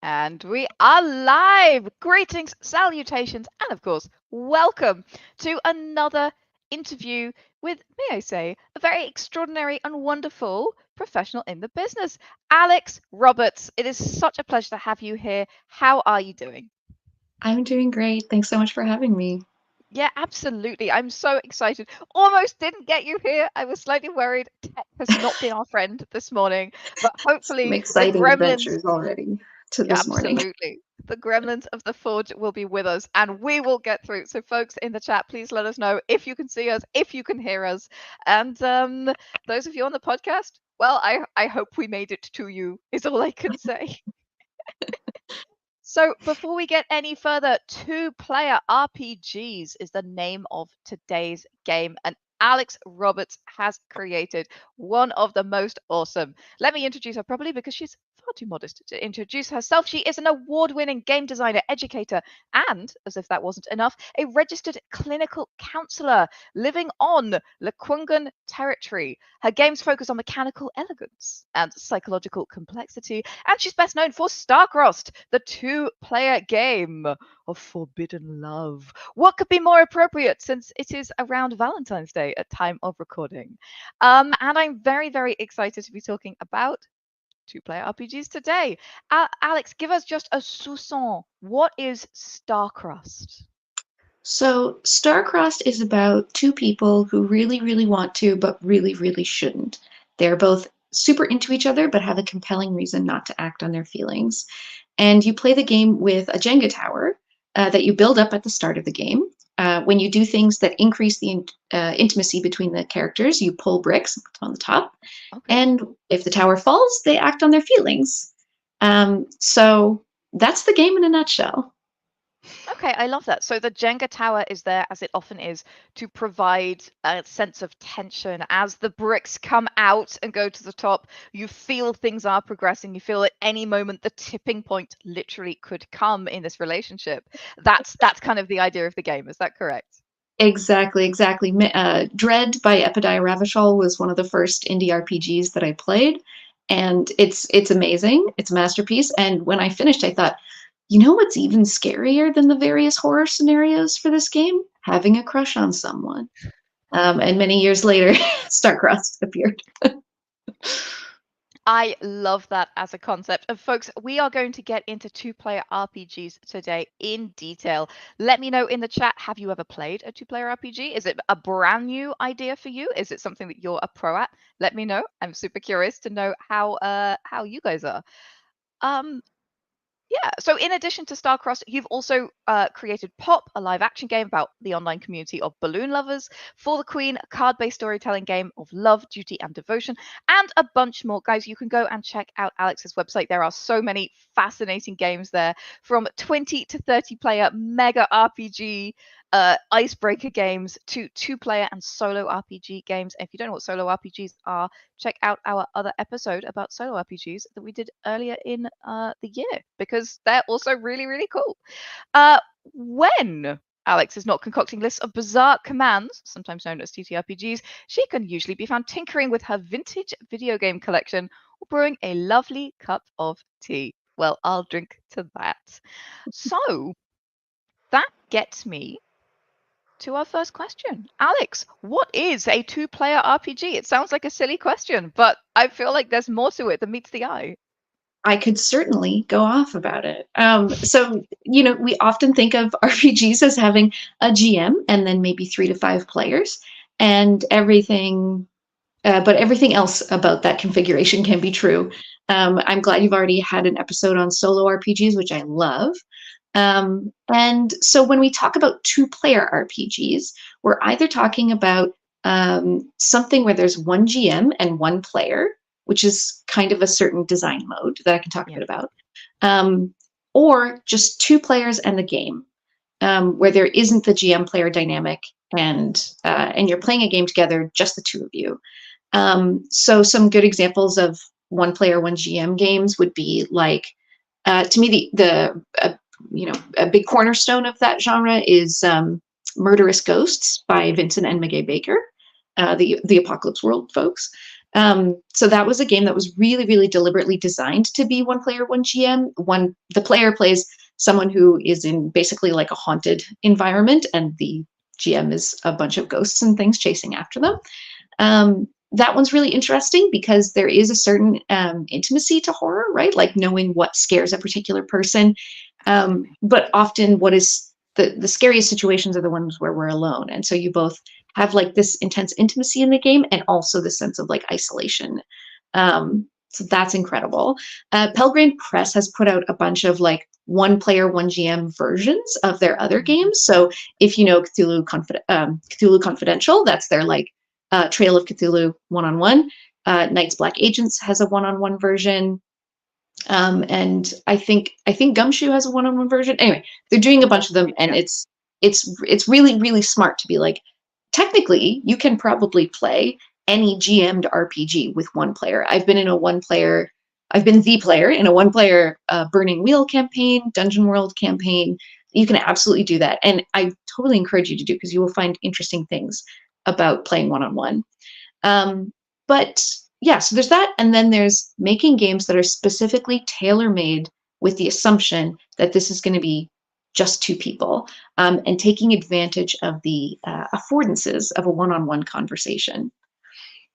And we are live! Greetings, salutations, and of course, welcome to another interview with, may I say, a very extraordinary and wonderful professional in the business, Alex Roberts. It is such a pleasure to have you here. How are you doing? I'm doing great. Thanks so much for having me. Yeah, absolutely. I'm so excited. Almost didn't get you here. I was slightly worried. Tech has not been our friend this morning, but Some hopefully the exciting gremlins. adventures already to Yeah, this morning. absolutely. The gremlins of the Forge will be with us and we will get through. So, folks in the chat, please let us know if you can see us, if you can hear us. And those of you on the podcast, well, I hope we made it to you, is all I can say. So, before we get any further, Two Player RPGs is the name of today's game. And Alex Roberts has created one of the most awesome. Let me introduce her properly because she's far too modest to introduce herself. She is an award winning game designer, educator, and, as if that wasn't enough, a registered clinical counselor living on Lekwungen territory. Her games focus on mechanical elegance and psychological complexity, and she's best known for Starcrossed, the two-player game of forbidden love. What could be more appropriate since it is around Valentine's Day at time of recording? And I'm very, very excited to be talking about two-player RPGs today. Alex, give us just a soupçon. What is Starcrossed? So, Starcrossed is about two people who really, really want to, but really, really shouldn't. They're both super into each other, but have a compelling reason not to act on their feelings. And you play the game with a Jenga tower that you build up at the start of the game. When you do things that increase the intimacy between the characters, you pull bricks and put them on the top. Okay. And if the tower falls, they act on their feelings. So that's the game in a nutshell. Okay, I love that. So the Jenga tower is there, as it often is, to provide a sense of tension. As the bricks come out and go to the top, you feel things are progressing. You feel at any moment the tipping point literally could come in this relationship. That's kind of the idea of the game. Is that correct? Exactly, exactly. Dread by Epidiah Ravachol was one of the first indie RPGs that I played, and it's amazing. It's a masterpiece. And when I finished, I thought, you know what's even scarier than the various horror scenarios for this game? Having a crush on someone. And many years later, Starcrossed appeared. I love that as a concept. And folks, we are going to get into two-player RPGs today in detail. Let me know in the chat, have you ever played a two-player RPG? Is it a brand new idea for you? Is it something that you're a pro at? Let me know. I'm super curious to know how you guys are. Um yeah. So in addition to Starcrossed, you've also created Pop, a live action game about the online community of balloon lovers, For the Queen, a card based storytelling game of love, duty, and devotion, and a bunch more. Guys, you can go and check out Alex's website. There are so many fascinating games there, from 20 to 30 player mega RPG icebreaker games to two-player and solo RPG games. And if you don't know what solo RPGs are, check out our other episode about solo RPGs that we did earlier in the year, because they're also really, really cool. When Alex is not concocting lists of bizarre commands, sometimes known as TTRPGs, she can usually be found tinkering with her vintage video game collection or brewing a lovely cup of tea. Well, I'll drink to that. So that gets me to our first question. Alex, what is a two-player RPG? It sounds like a silly question, but I feel like there's more to it than meets the eye. I could certainly go off about it. We often think of RPGs as having a GM and then maybe 3 to 5 players, and but everything else about that configuration can be true. I'm glad you've already had an episode on solo RPGs, which I love. And so when we talk about two-player RPGs, we're either talking about something where there's one GM and one player, which is kind of a certain design mode that I can talk a Yeah. bit about, um, or just two players and the game, where there isn't the GM player dynamic, and you're playing a game together, just the two of you. So some good examples of one player, one GM games would be like, to me, a big cornerstone of that genre is Murderous Ghosts by Vincent and Mackay Baker, the Apocalypse World folks. So that was a game that was really, really deliberately designed to be one player, one GM. The player plays someone who is in basically like a haunted environment, and the GM is a bunch of ghosts and things chasing after them. That one's really interesting because there is a certain intimacy to horror, right? Like knowing what scares a particular person. Absolutely. But often, what is the scariest situations are the ones where we're alone, and so you both have like this intense intimacy in the game, and also the sense of like isolation. So that's incredible. Pelgrane Press has put out a bunch of like one player, one GM versions of their other Mhm. games. So if you know Cthulhu Confidential, that's their like Trail of Cthulhu one-on-one. Night's Black Agents has a one-on-one version. And I think Gumshoe has a one-on-one version. Anyway, they're doing a bunch of them, Possibly, and yeah. it's really really smart to be like, technically you can probably play any GM'd RPG with one player. I've been the player in a one-player Burning Wheel campaign, Dungeon World campaign. You can absolutely do that, and I totally encourage you to do, because you will find interesting things about playing one-on-one. But yeah, so there's that. And then there's making games that are specifically tailor made with the assumption that this is going to be just two people, and taking advantage of the affordances of a one on one conversation.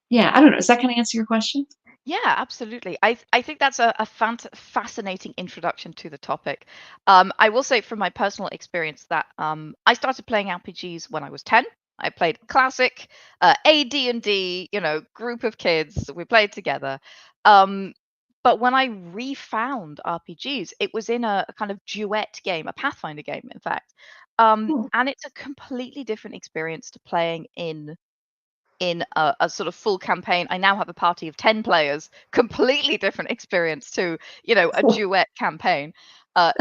Yeah, I don't know. Does that kind of answer your question? Yeah, absolutely. I think that's a fascinating introduction to the topic. I will say from my personal experience that I started playing RPGs when I was 10. I played classic AD&D, group of kids. We played together. Um, but when I refound RPGs, it was in a kind of duet game, a Pathfinder game, in fact. Cool. And it's a completely different experience to playing in a sort of full campaign. I now have a party of 10 players, completely different experience to, a duet campaign.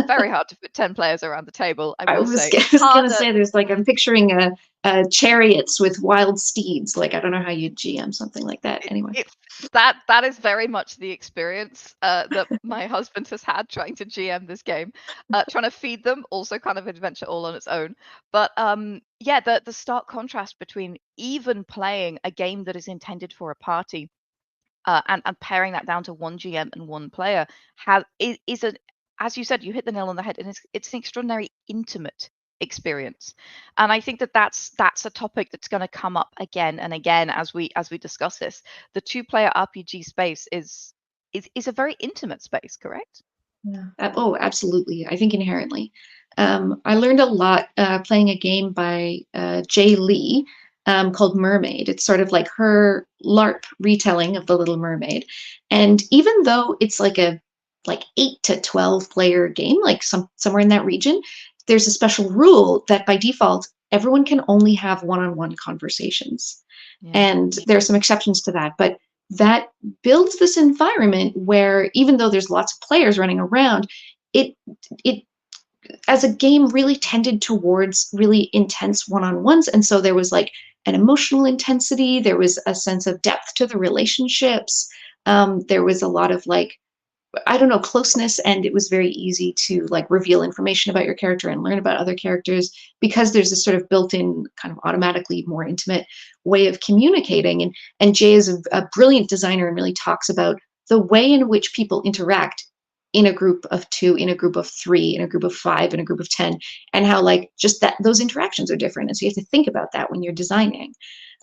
Very hard to put 10 players around the table, I I will was, say. I was gonna Harder. say, there's like, I'm picturing chariots with wild steeds. Like, I don't know how you GM something like that. Anyway. It's that is very much the experience that my husband has had trying to GM this game. Trying to feed them, also kind of adventure all on its own. But yeah, the stark contrast between even playing a game that is intended for a party, and paring that down to one GM and one player is a, as you said, you hit the nail on the head, and it's an extraordinary intimate experience. And I think that that's a topic that's going to come up again and again as we discuss this. The two-player RPG space is a very intimate space, correct? Yeah. Oh, absolutely. I think inherently. I learned a lot playing a game by Jay Lee called Mermaid. It's sort of like her LARP retelling of The Little Mermaid. And even though it's like a 8 to 12 player game, like somewhere in that region, there's a special rule that by default everyone can only have one-on-one conversations. Yeah. And there are some exceptions to that, but that builds this environment where, even though there's lots of players running around, it it as a game really tended towards really intense one-on-ones, and so there was like an emotional intensity, there was a sense of depth to the relationships, there was a lot of like, I don't know, closeness, and it was very easy to like reveal information about your character and learn about other characters, because there's this sort of built-in kind of automatically more intimate way of communicating. And Jay is a brilliant designer and really talks about the way in which people interact in a group of two, in a group of three, in a group of five, in a group of 10, and how like just that those interactions are different. And so you have to think about that when you're designing.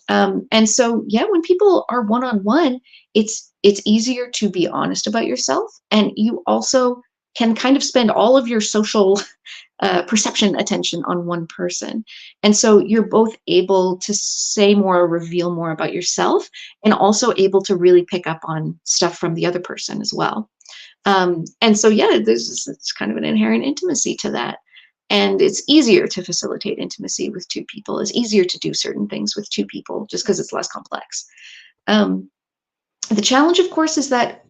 And so, yeah, when people are one on one, it's easier to be honest about yourself, and you also can kind of spend all of your social perception attention on one person. And so you're both able to say more, reveal more about yourself, and also able to really pick up on stuff from the other person as well. And so, yeah, it's kind of an inherent intimacy to that. And it's easier to facilitate intimacy with two people. It's easier to do certain things with two people just because it's less complex. Um, the challenge, of course, is that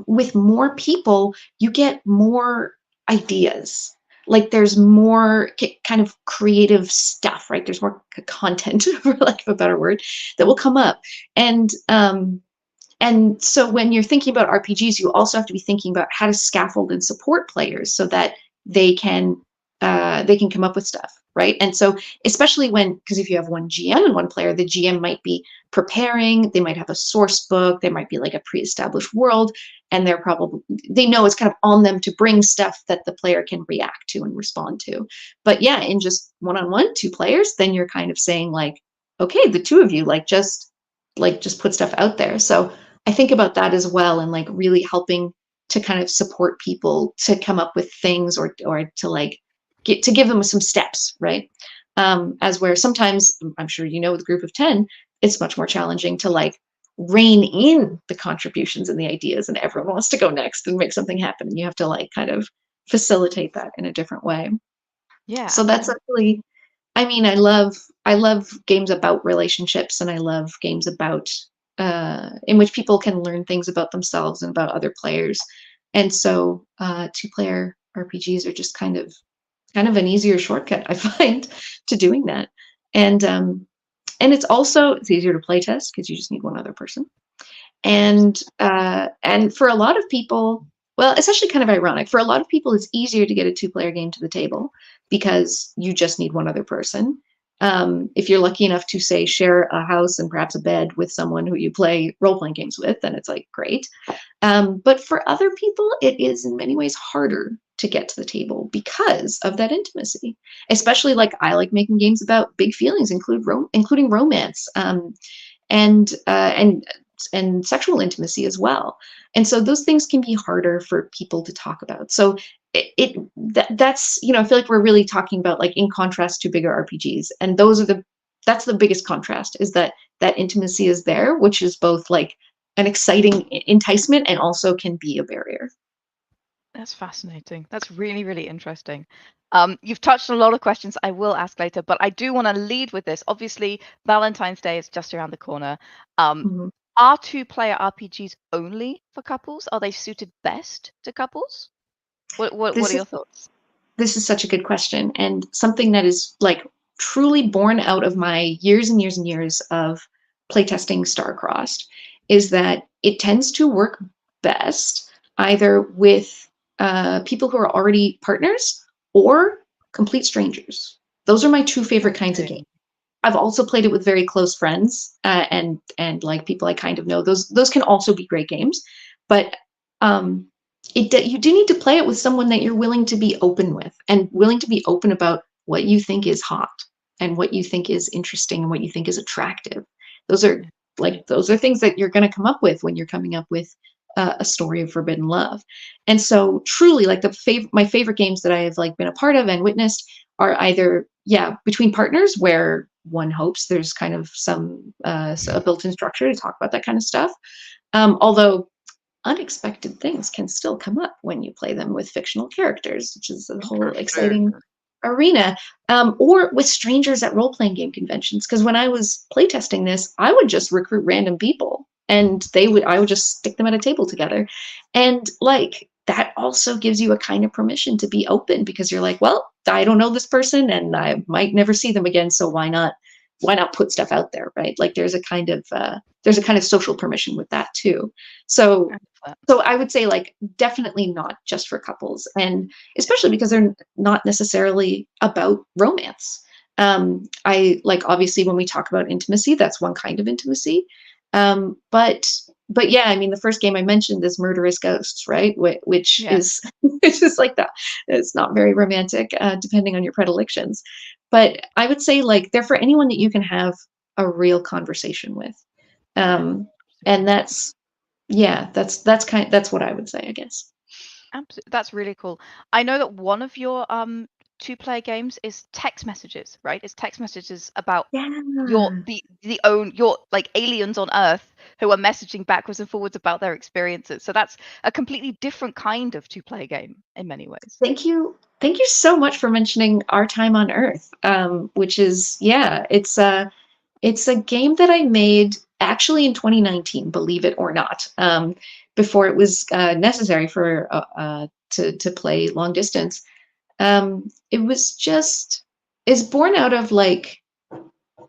with more people, you get more ideas. Like there's more kind of creative stuff, right? There's more content, for lack of a better word, that will come up. And so when you're thinking about RPGs, you also have to be thinking about how to scaffold and support players so that they can they can come up with stuff. right? And so, especially because if you have one GM and one player, the GM might be preparing, they might have a source book, there might be like a pre-established world, and they know it's kind of on them to bring stuff that the player can react to and respond to. But yeah, in just one-on-one, two players, then you're kind of saying like, okay, the two of you just put stuff out there. So I think about that as well, and like really helping to kind of support people to come up with things, or to like give them some steps, right? As where sometimes, I'm sure with a group of 10, it's much more challenging to like rein in the contributions and the ideas, and everyone wants to go next and make something happen, and you have to like kind of facilitate that in a different way. Yeah, So that's absolutely. actually, I mean, I love games about relationships, and I love games about in which people can learn things about themselves and about other players. And so two-player RPGs are just kind of an easier shortcut, I find, to doing that. And it's easier to play test because you just need one other person. Absolutely. And for a lot of people, well, it's actually kind of ironic. For a lot of people, it's easier to get a two-player game to the table because you just need one other person. If you're lucky enough to, say, share a house and perhaps a bed with someone who you play role-playing games with, then it's like great. But for other people, it is in many ways harder to get to the table because of that intimacy. Especially, like, I like making games about big feelings, including romance, and sexual intimacy as well. And so those things can be harder for people to talk about. So that's, I feel like we're really talking about, like, in contrast to bigger RPGs, and that's the biggest contrast, is that intimacy is there, which is both like an exciting enticement and also can be a barrier. That's fascinating. That's really, really interesting. You've touched on a lot of questions I will ask later, but I do want to lead with this. Obviously, Valentine's Day is just around the corner. Um, Mhm. are two-player RPGs only for couples? Are they suited best to couples? What This are your is thoughts? this is such a good question, and something that is like truly born out of my years and years and years of playtesting Starcrossed, is that it tends to work best either with people who are already partners or complete strangers. Those are my two favorite kinds of games. Okay. I've also played it with very close friends, and like people I kind of know. Those can also be great games, but um, you do need to play it with someone that you're willing to be open with, and willing to be open about what you think is hot, and what you think is interesting, and what you think is attractive. Those are Yeah. those are things that you're going to come up with when you're coming up with a story of forbidden love. And so, truly, like, my favorite games that I have like been a part of and witnessed are either, yeah, between partners, where one hopes there's kind of a built-in structure to talk about that kind of stuff. Although unexpected things can still come up when you play them with fictional characters, which is a whole Interesting. exciting arena. Or with strangers at role-playing game conventions. Because when I was playtesting this, I would just recruit random people, and I would just stick them at a table together. And like that also gives you a kind of permission to be open, because you're like, well, I don't know this person and I might never see them again, so why not put stuff out there, right? Like there's a kind of social permission with that too. So I love that. so I would say, like, definitely not just for couples, and especially because they're not necessarily about romance. I like, obviously, when we talk about intimacy, that's one kind of intimacy. But yeah, I mean, the first game I mentioned is Murderous Ghosts, right? Which Yeah. is it's just like that. It's not very romantic, depending on your predilections. But I would say, like, they're for anyone that you can have a real conversation with. Yeah. Um, and Absolutely. that's what I would say, I guess. Absolutely. That's really cool. I know that one of your two-player games is text messages, right? It's text messages about Yeah. your like aliens on Earth who are messaging backwards and forwards about their experiences. So that's a completely different kind of two-player game in many ways. Thank you. Thank you so much for mentioning Our Time on Earth, which is, yeah, it's a game that I made actually in 2019, believe it or not, before it was necessary for to play long distance. It was just is born out of, like,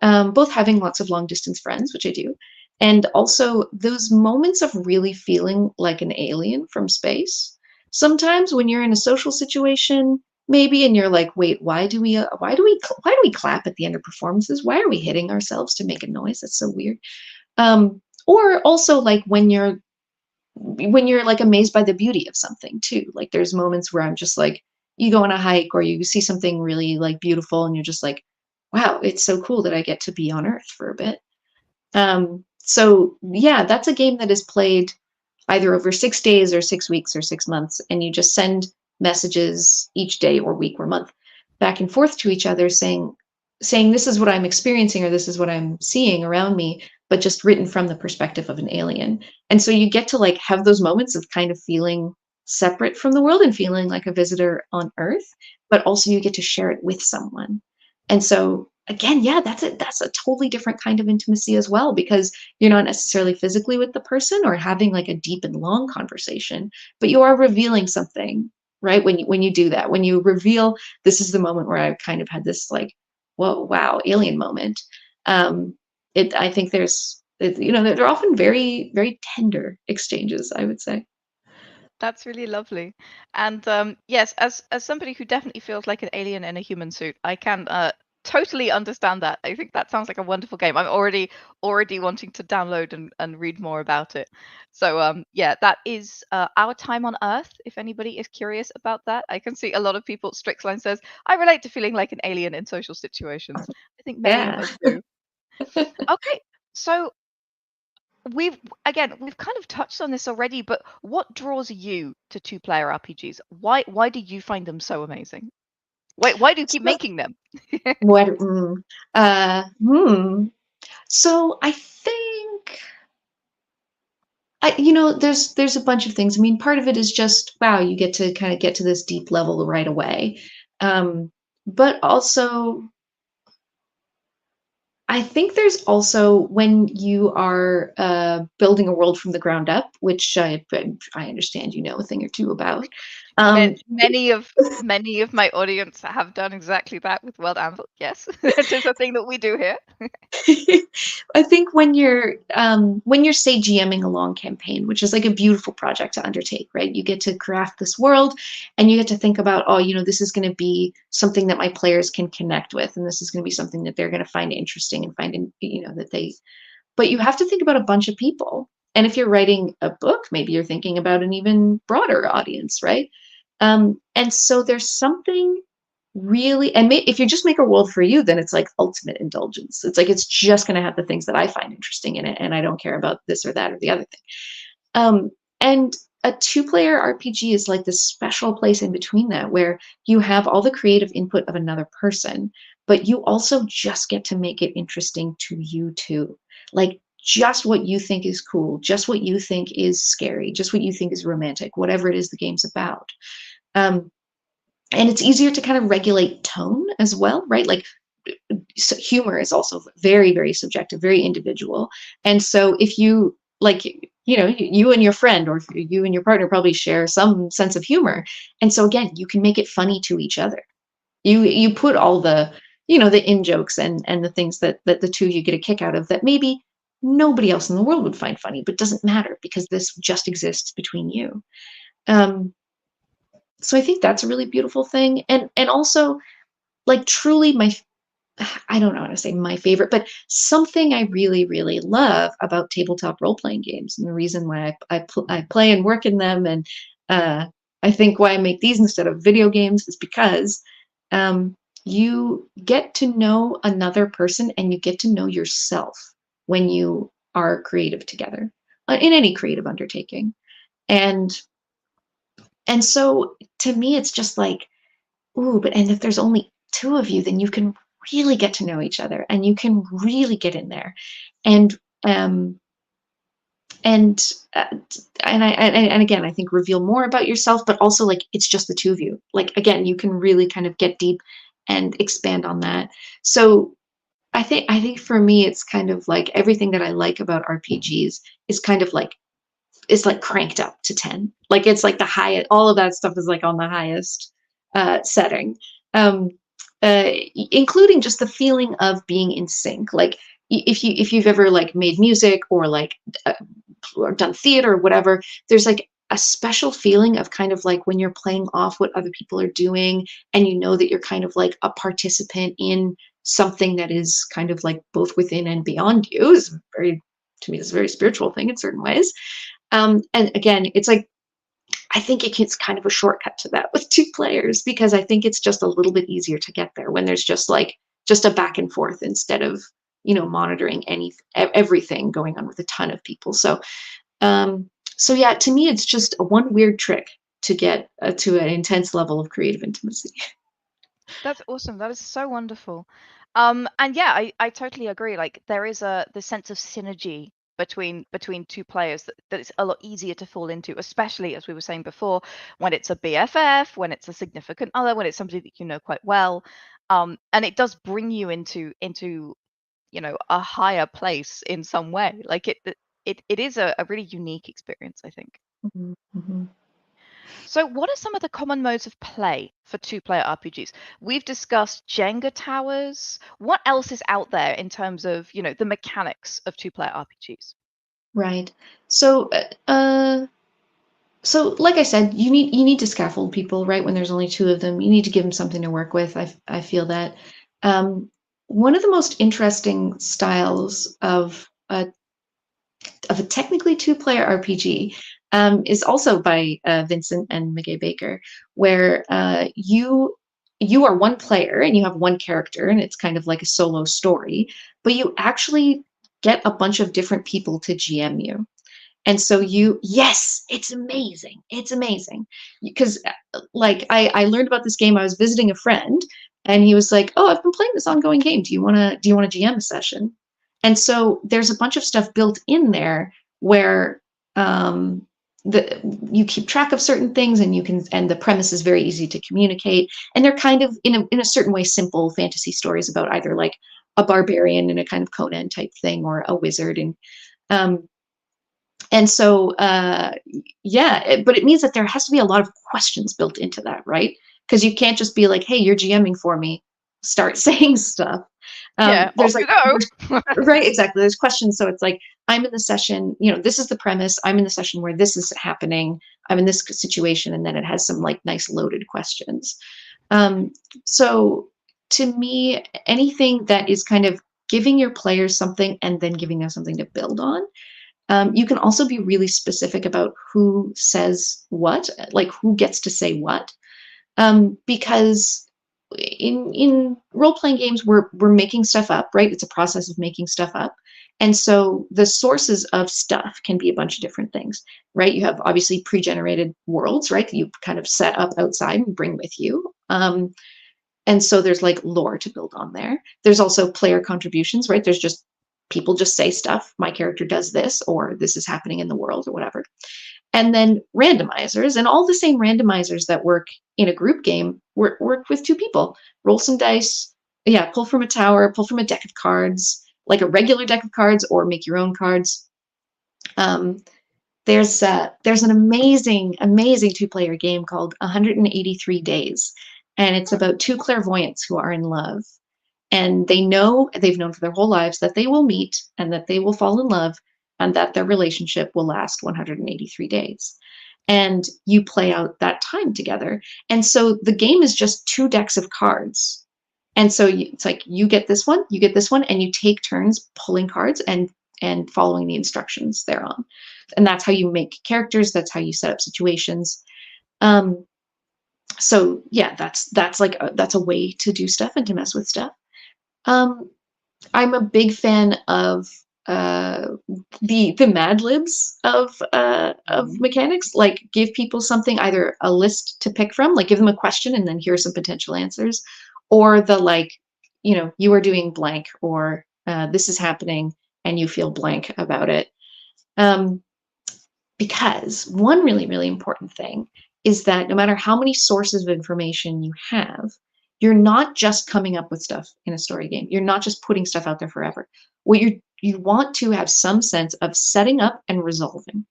both having lots of long distance friends, which I do, and also those moments of really feeling like an alien from space. Sometimes when you're in a social situation, maybe, and you're like, wait, why do we clap at the end of performances? Why are we hitting ourselves to make a noise? That's so weird. Or also like when you're like amazed by the beauty of something too. Like there's moments where I'm just like, you go on a hike or you see something really like beautiful and you're just like, wow, it's so cool that I get to be on Earth for a bit. So yeah, that's a game that is played either over 6 days or 6 weeks or 6 months, and you just send messages each day or week or month back and forth to each other saying this is what I'm experiencing or this is what I'm seeing around me, but just written from the perspective of an alien. And so you get to like have those moments of kind of feeling separate from the world and feeling like a visitor on Earth, but also you get to share it with someone. And so again, yeah, that's a totally different kind of intimacy as well, because you're not necessarily physically with the person or having like a deep and long conversation, but you are revealing something, right? When you do that, when you reveal, this is the moment where I kind of had this like, whoa, wow, alien moment. I think they're often very, very tender exchanges, I would say. That's really lovely. And yes, as somebody who definitely feels like an alien in a human suit, I can totally understand that. I think that sounds like a wonderful game. I'm already wanting to download and read more about it. So yeah, that is Our Time on Earth. If anybody is curious about that, I can see a lot of people. Strixline says, I relate to feeling like an alien in social situations. I think many of Yeah. us do. Okay, so we've kind of touched on this already, but what draws you to two-player RPGs? Why do you find them so amazing? Why do you keep So making them? what? So I think there's a bunch of things. I mean, part of it is just wow, you get to kind of get to this deep level right away. But also I think there's also when you are building a world from the ground up, which I understand you know a thing or two about. Um, Many of my audience have done exactly that with World Anvil. Yes, it is a thing that we do here. I think when you're say GMing a long campaign, which is like a beautiful project to undertake, right? You get to craft this world and you get to think about, oh, this is going to be something that my players can connect with, and this is going to be something that they're going to find interesting and that they but you have to think about a bunch of people. And if you're writing a book, maybe you're thinking about an even broader audience, right? And so there's something really, and if you just make a world for you, then it's like ultimate indulgence. It's like it's just going to have the things that I find interesting in it, and I don't care about this or that or the other thing. And a two-player RPG is like this special place in between that where you have all the creative input of another person, but you also just get to make it interesting to you too. Like just what you think is cool, just what you think is scary, just what you think is romantic, whatever it is the game's about. Um, and it's easier to kind of regulate tone as well, right? Like so humor is also very, very subjective, very individual. And so if you like, you and your friend or you and your partner probably share some sense of humor. And so again, you can make it funny to each other. You put all the in jokes and the things that the two of you get a kick out of that maybe nobody else in the world would find funny, but doesn't matter because this just exists between you. Um, so I think that's a really beautiful thing. And also like truly I don't know how to say my favorite, but something I really, really love about tabletop role playing games, and the reason why I play and work in them, and uh, I think why I make these instead of video games is because um, you get to know another person and you get to know yourself when you are creative together in any creative undertaking, and so to me, it's just like ooh, and if there's only two of you, then you can really get to know each other and you can really get in there. And um and and again, I think reveal more about yourself, but also like it's just the two of you. Like again, you can really kind of get deep and expand on that. So I think for me it's kind of like everything that I like about RPGs is kind of like is like cranked up to 10. Like it's like the highest, all of that stuff is like on the highest setting. Um, Including just the feeling of being in sync. Like if you've ever like made music or like uh, or done theater or whatever, there's like a special feeling of kind of like when you're playing off what other people are doing, and you know that you're kind of like a participant in something that is kind of like both within and beyond you is very, to me, it's a very spiritual thing in certain ways. And again, it's like I think it's kind of a shortcut to that with two players, because I think it's just a little bit easier to get there when there's just like just a back and forth instead of monitoring everything going on with a ton of people. Um, so yeah, to me, it's just a one weird trick to get to an intense level of creative intimacy. That's awesome. That is so wonderful. And yeah, I totally agree. Like there is the sense of synergy between two players that it's a lot easier to fall into, especially as we were saying before, when it's a BFF, when it's a significant other, when it's somebody that you know quite well. And it does bring you into a higher place in some way. Like it is a really unique experience, I think. Mhm, mhm. So, what are some of the common modes of play for two-player RPGs? We've discussed Jenga towers. What else is out there in terms of, the mechanics of two-player RPGs? Right. So, so like I said, you need to scaffold people, right? When there's only two of them, you need to give them something to work with. I feel that. Um, One of the most interesting styles of a technically two-player RPG is also by Vincent and McGay Baker, where you are one player and you have one character, and it's kind of like a solo story, but you actually get a bunch of different people to GM you. And so yes, it's amazing. It's amazing. Because like I learned about this game. I was visiting a friend and he was like, "Oh, I've been playing this ongoing game. Do you want to GM a session?" And so there's a bunch of stuff built in there where um the you keep track of certain things, and the premise is very easy to communicate, and they're kind of in a certain way simple fantasy stories about either like a barbarian in a kind of Conan type thing or a wizard. Um and so, yeah, but it means that there has to be a lot of questions built into that, right? Because you can't just be like, "Hey, you're GMing for me. Start saying stuff." Yeah, There's off like, you go. right, exactly. There's questions. So it's like, I'm in the session, this is the premise. I'm in the session where this is happening. I'm in this situation. And then it has some like nice loaded questions. Um, so to me, anything that is kind of giving your players something and then giving them something to build on. You can also be really specific about who says what, like who gets to say what, because in role playing games we're making stuff up, right? It's a process of making stuff up, and so the sources of stuff can be a bunch of different things, right? You have obviously pre-generated worlds, right? That you kind of set up outside and bring with you. And so there's like lore to build on there. There's also player contributions, right? There's just people just say stuff. My character does this, or this is happening in the world, or whatever. And then randomizers, and all the same randomizers that work in a group game work with two people. Roll some dice, yeah, pull from a tower, pull from a deck of cards, like a regular deck of cards, or make your own cards. Um, there's an amazing two-player game called 183 Days, and it's about two clairvoyants who are in love, and they've known for their whole lives that they will meet and that they will fall in love and that their relationship will last 183 days. And you play out that time together. And so the game is just two decks of cards. And so it's like you get this one, you get this one, and you take turns pulling cards and following the instructions thereon. And that's how you make characters. That's how you set up situations. Um, so yeah, that's a way to do stuff and to mess with stuff. Um, I'm a big fan of uh, the Mad Libs of Mhm. mechanics. Like, give people something, either a list to pick from, like give them a question and then here are some potential answers, or the like, you are doing blank, or this is happening and you feel blank about it. Um, because one really, really important thing is that no matter how many sources of information you have, you're not just coming up with stuff in a story game. You're not just putting stuff out there forever. What you want to have some sense of setting up and resolving,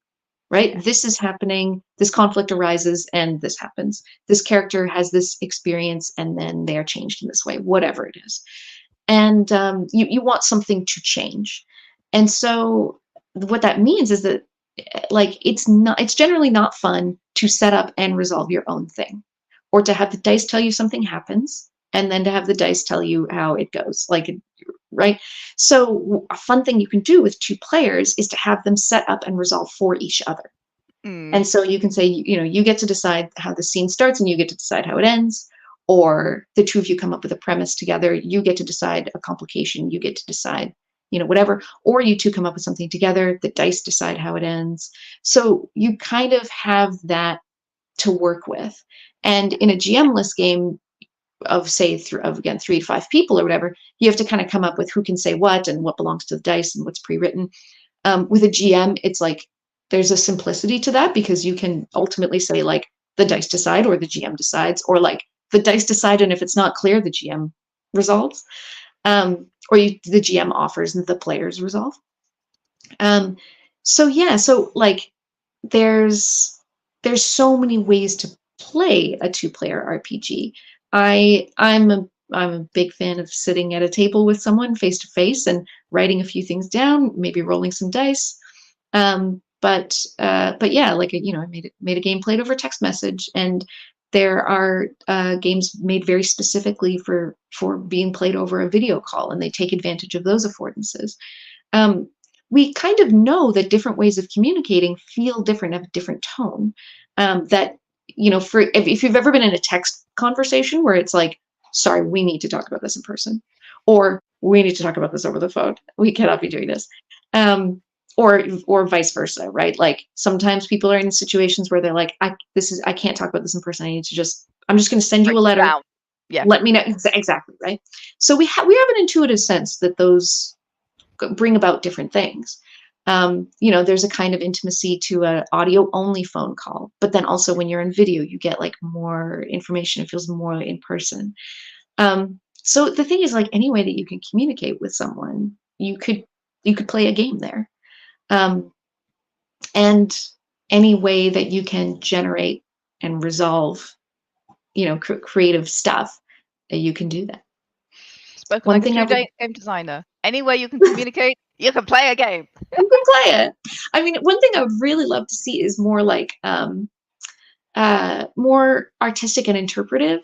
right? Yeah. This is happening, this conflict arises, and this happens. This character has this experience, and then they're changed in this way, whatever it is. And you want something to change. And so what that means is that like it's generally not fun to set up and resolve your own thing, or to have the dice tell you something happens and then to have the dice tell you how it goes, like, right? So a fun thing you can do with two players is to have them set up and resolve for each other. Mm. And so you can say, you get to decide how the scene starts and you get to decide how it ends. Or the two of you come up with a premise together, you get to decide a complication, you get to decide, whatever. Or you two come up with something together, the dice decide how it ends. So you kind of have that to work with. And in a GM-less game of, say, of again 3 to 5 people or whatever, you have to kind of come up with who can say what and what belongs to the dice and what's pre-written. With a GM, it's like there's a simplicity to that because you can ultimately say, like, the dice decide or the GM decides, or like the dice decide, and if it's not clear, the GM resolves, the GM offers and the players resolve. Um, so yeah, so like there's so many ways to play a two-player RPG. I'm a big fan of sitting at a table with someone face to face and writing a few things down, maybe rolling some dice. But yeah, like, I made a game played over text message, and there are games made very specifically for being played over a video call, and they take advantage of those affordances. um, we kind of know that different ways of communicating feel different, have a different tone. That, for if you've ever been in a text conversation where it's like, sorry, we need to talk about this in person, or we need to talk about this over the phone. We cannot be doing this. Or vice versa, right? Like sometimes people are in situations where they're like, I can't talk about this in person. I'm just going to send you Break a it letter. down. Yeah. Let me know exactly, right? So we have an intuitive sense that those bring about different things. There's a kind of intimacy to an audio only phone call, but then also when you're in video, you get like more information. It feels more in person. So the thing is, like, any way that you can communicate with someone, you could play a game there. Um, and any way that you can generate and resolve, creative stuff, you can do that. Spoken One like a thing I true would game designer. Any way you can communicate, you can play a game. You can play it. I mean, one thing I would really love to see is more like more artistic and interpretive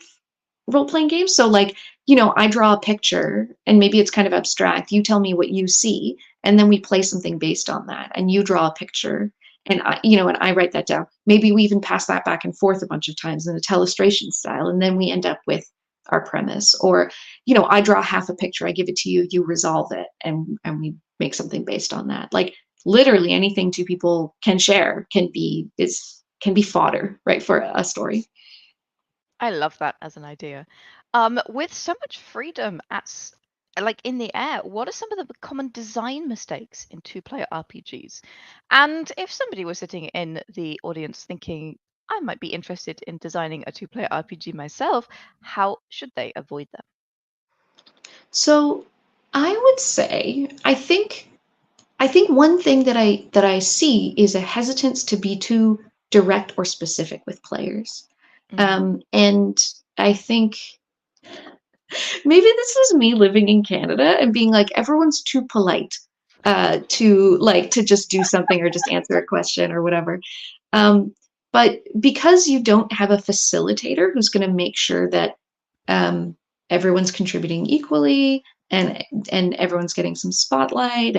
role playing games. So, like, I draw a picture and maybe it's kind of abstract. You tell me what you see, and then we play something based on that. And you draw a picture, and I write that down. Maybe we even pass that back and forth a bunch of times in a telestration style, and then we end up with our premise. Or, I draw half a picture, I give it to you, you resolve it, and we make something based on that. Like literally anything two people can share can be fodder, right, for a story. I love that as an idea. With so much freedom like in the air, what are some of the common design mistakes in two-player RPGs? And if somebody was sitting in the audience thinking, I might be interested in designing a two-player RPG myself, how should they avoid them? So I would say, I think one thing that I see is a hesitance to be too direct or specific with players. Mm. And I think maybe this is me living in Canada and being like, everyone's too polite to just do something or just answer a question or whatever. Um, but because you don't have a facilitator who's going to make sure that um, everyone's contributing equally, and everyone's getting some spotlight,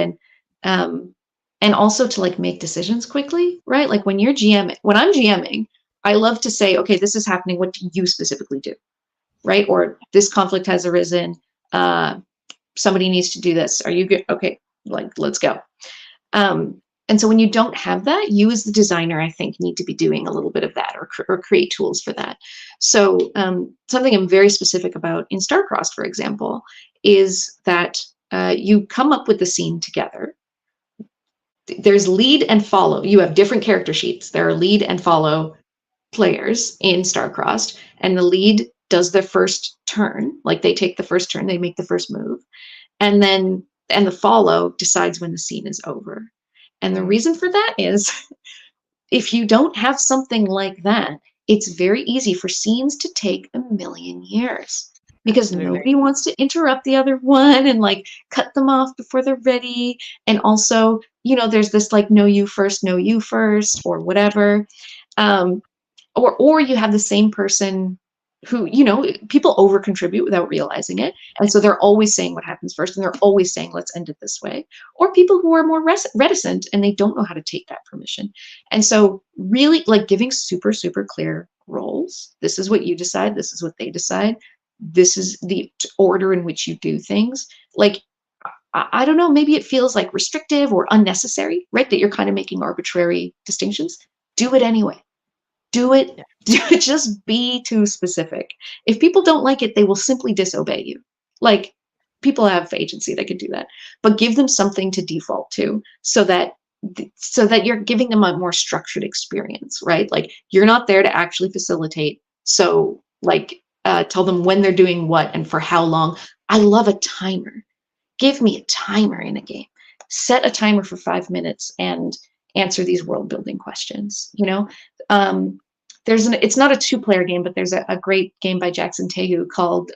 um, and also to like make decisions quickly, right? Like when I'm GMing, I love to say, okay, this is happening. What do you specifically do? Right? Or this conflict has arisen. Uh, Somebody needs to do this. Are you good? Okay, like, let's go. And so when you don't have that, you as the designer, I think, need to be doing a little bit of that, or create tools for that. So something I'm very specific about in Starcrossed, for example, is that you come up with the scene together. There's lead and follow. You have different character sheets. There are lead and follow players in Starcrossed, and the lead does the first turn. Like, they take the first turn, they make the first move, and the follow decides when the scene is over. And the Mm. reason for that is if you don't have something like that, it's very easy for scenes to take a million years. because Absolutely. nobody wants to interrupt the other one and like cut them off before they're ready. And also, there's this like know you first, or whatever. Um, or you have the same person who, people over contribute without realizing it, and so they're always saying what happens first, and they're always saying let's end it this way. Or people who are more reticent and they don't know how to take that permission. And so really like giving super super clear roles. This is what you decide, this is what they decide, this is the order in which you do things. Like, I don't know, maybe it feels like restrictive or unnecessary, right, that you're kind of making arbitrary distinctions. Do it anyway. Do it. Yeah. Just be too specific. If people don't like it, they will simply disobey you. Like, people have agency, they could do that. But give them something to default to, so that you're giving them a more structured experience, right? Like, you're not there to actually facilitate. So like, tell them when they're doing what and for how long. I love a timer. Give me a timer in a game. Set a timer for 5 minutes and answer these world building questions. Um, it's not a two-player game, but there's a great game by Jackson Tehu called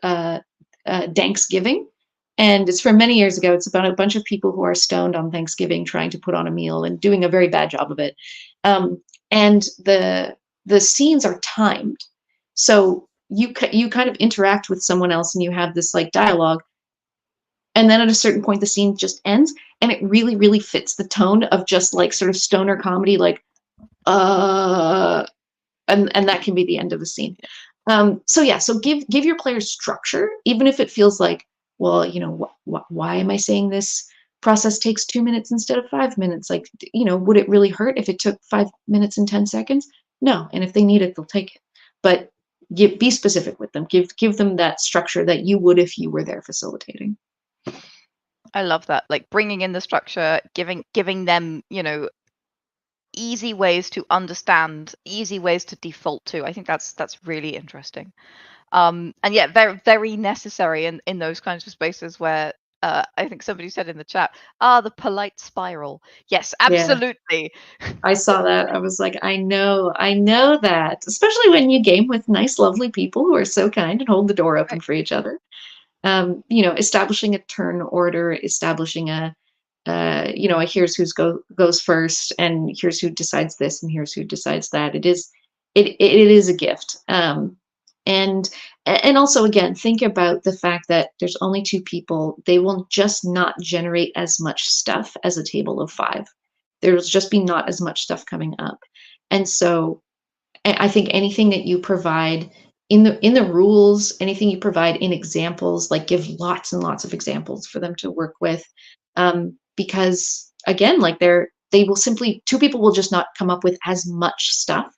Thanksgiving, and it's from many years ago. It's about a bunch of people who are stoned on Thanksgiving trying to put on a meal and doing a very bad job of it. And the scenes are timed, so you kind of interact with someone else and you have this like dialogue, and then at a certain point the scene just ends, and it really really fits the tone of just like sort of stoner comedy, like uh and that can be the end of the scene. So yeah, so give your players structure, even if it feels like, well, why am I saying this process takes 2 minutes instead of 5 minutes? Like, would it really hurt if it took 5 minutes and 10 seconds? No, and if they need it, they'll take it. But be specific with them. Give them that structure that you would if you were there facilitating. I love that. Like bringing in the structure, giving them, easy ways to understand, easy ways to default to. I think that's really interesting. And yeah, very very necessary in those kinds of spaces where I think somebody said in the chat, the polite spiral. Yes, Yeah, absolutely. I saw that. I was like, I know that, especially when you game with nice, lovely people who are so kind and hold the door open Right. for each other. Establishing a turn order, establishing a here's goes first, and here's who decides this, and here's who decides that. It is a gift. And also, again, think about the fact that there's only two people. They will just not generate as much stuff as a table of five. There will just be not as much stuff coming up. And so I think anything that you provide in the rules, anything you provide in examples, like give lots and lots of examples for them to work with, because again, like they will simply, two people will just not come up with as much stuff,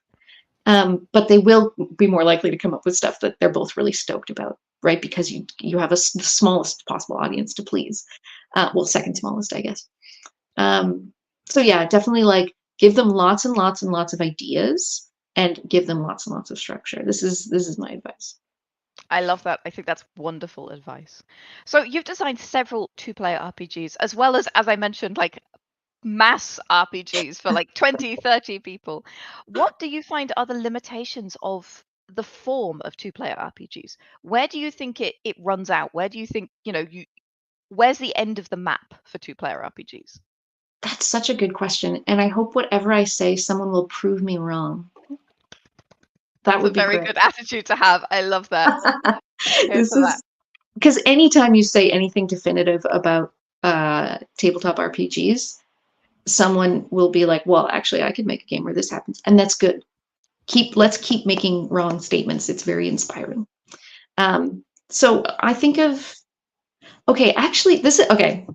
but they will be more likely to come up with stuff that they're both really stoked about, right? Because you have the smallest possible audience to please, well, second smallest, I guess. Um, so yeah, definitely like give them lots and lots and lots of ideas, and give them lots and lots of structure. This is my advice. I love that. I think that's wonderful advice. So you've designed several two-player RPGs, as well as I mentioned, like mass RPGs for like 20, 30 people. What do you find are the limitations of the form of two-player RPGs? Where do you think it runs out? Where do you think, where's the end of the map for two-player RPGs? That's such a good question, and I hope whatever I say, someone will prove me wrong. That That's a would be very great. good attitude to have. I love that. Here This for that. is because anytime you say anything definitive about tabletop RPGs, someone will be like, "Well, actually, I could make a game where this happens," and that's good. Let's keep making wrong statements. It's very inspiring. So I think of, okay, actually, this is okay.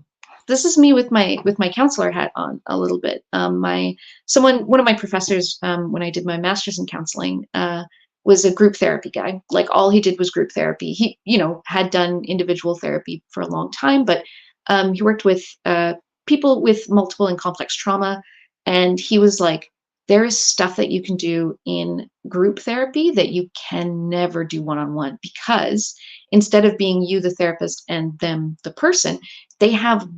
This is me with my counselor hat on a little bit. One of my professors, when I did my master's in counseling, was a group therapy guy. Like, all he did was group therapy. He, had done individual therapy for a long time, but he worked with people with multiple and complex trauma. And he was like, there is stuff that you can do in group therapy that you can never do one-on-one, because instead of being you, the therapist, and them, the person, they have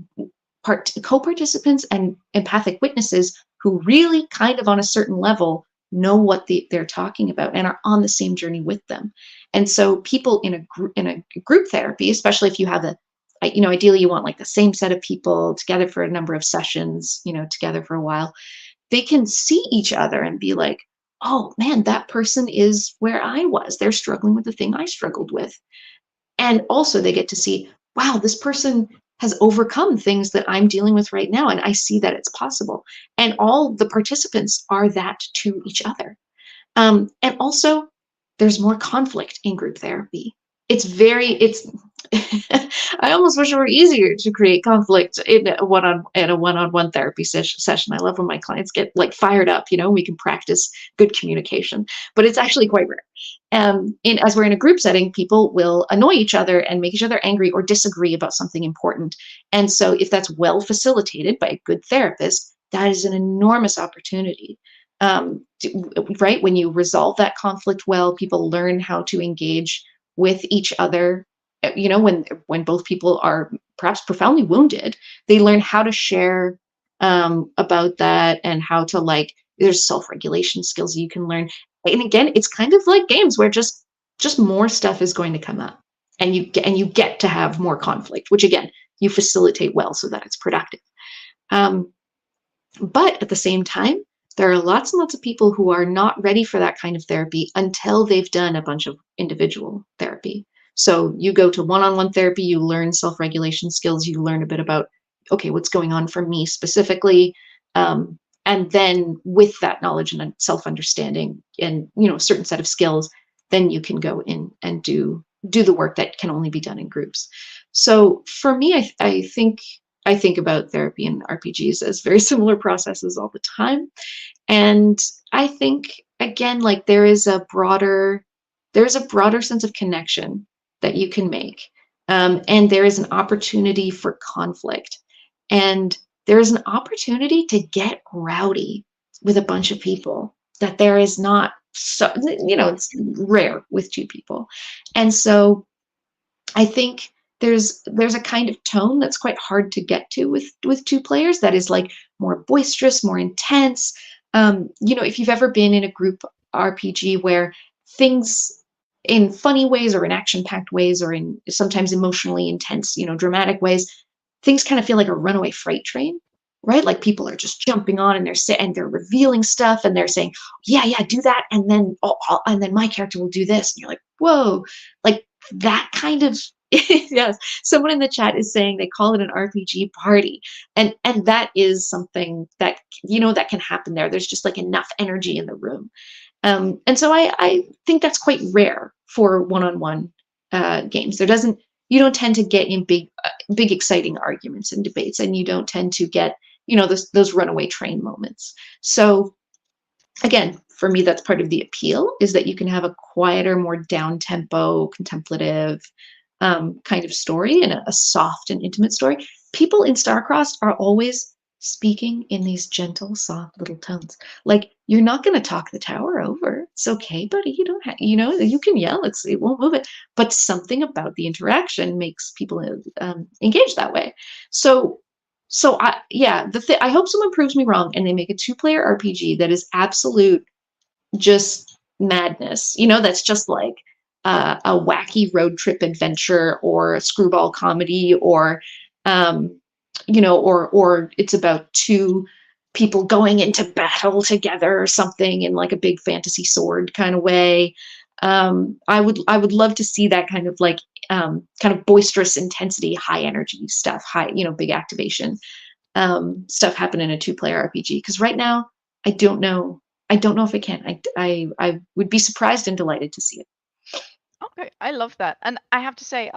co-participants and empathic witnesses who really kind of on a certain level know what they're talking about and are on the same journey with them. And so people in a group therapy, especially if you have ideally you want like the same set of people together for a number of sessions, together for a while, they can see each other and be like, oh man, that person is where I was. They're struggling with the thing I struggled with. And also they get to see, wow, this person has overcome things that I'm dealing with right now. And I see that it's possible. And all the participants are that to each other. And also, there's more conflict in group therapy. It's I almost wish it were easier to create conflict in a one-on-one therapy session. I love when my clients get like fired up, we can practice good communication, but it's actually quite rare. As we're in a group setting, people will annoy each other and make each other angry or disagree about something important. And so if that's well facilitated by a good therapist, that is an enormous opportunity. Right? When you resolve that conflict well, people learn how to engage with each other. When both people are perhaps profoundly wounded, they learn how to share about that, and how to there's self-regulation skills you can learn. And again, it's kind of like games where just more stuff is going to come up, and you get to have more conflict, which again, you facilitate well so that it's productive. Um, but at the same time, there are lots and lots of people who are not ready for that kind of therapy until they've done a bunch of individual therapy. So you go to one-on-one therapy, you learn self-regulation skills, you learn a bit about, okay, what's going on for me specifically. And then with that knowledge and self-understanding and, a certain set of skills, then you can go in and do the work that can only be done in groups. So for me, I think about therapy and RPGs as very similar processes all the time. And I think again, like there's a broader sense of connection that you can make. And there is an opportunity for conflict. And there is an opportunity to get rowdy with a bunch of people that there is not, so it's rare with two people. And so I think there's a kind of tone that's quite hard to get to with two players that is like more boisterous, more intense. If you've ever been in a group RPG where things in funny ways or in action-packed ways or in sometimes emotionally intense, dramatic ways, things kind of feel like a runaway freight train, right? Like people are just jumping on and they're revealing stuff and they're saying, yeah, do that, and then and then my character will do this, and you're like, whoa, like that kind of yes. Someone in the chat is saying they call it an RPG party. And that is something that that can happen there. There's just like enough energy in the room. And so I think that's quite rare for one-on-one games. You don't tend to get in big exciting arguments and debates, and you don't tend to get those runaway train moments. So again, for me, that's part of the appeal, is that you can have a quieter, more down tempo, contemplative kind of story, and a soft and intimate story. People in Starcrossed are always speaking in these gentle, soft little tones. Like, you're not going to talk the tower over. It's okay, buddy. You don't have, you can yell. It won't move it. But something about the interaction makes people engage that way. So I hope someone proves me wrong and they make a two-player RPG that is absolute just madness, that's just like a wacky road trip adventure or a screwball comedy, or or it's about two people going into battle together or something in like a big fantasy sword kind of way. I would love to see that kind of kind of boisterous intensity, high energy stuff, high, big activation stuff happen in a two-player RPG. Because right now, I don't know. I don't know if I can. I would be surprised and delighted to see it. Okay, I love that. And I have to say,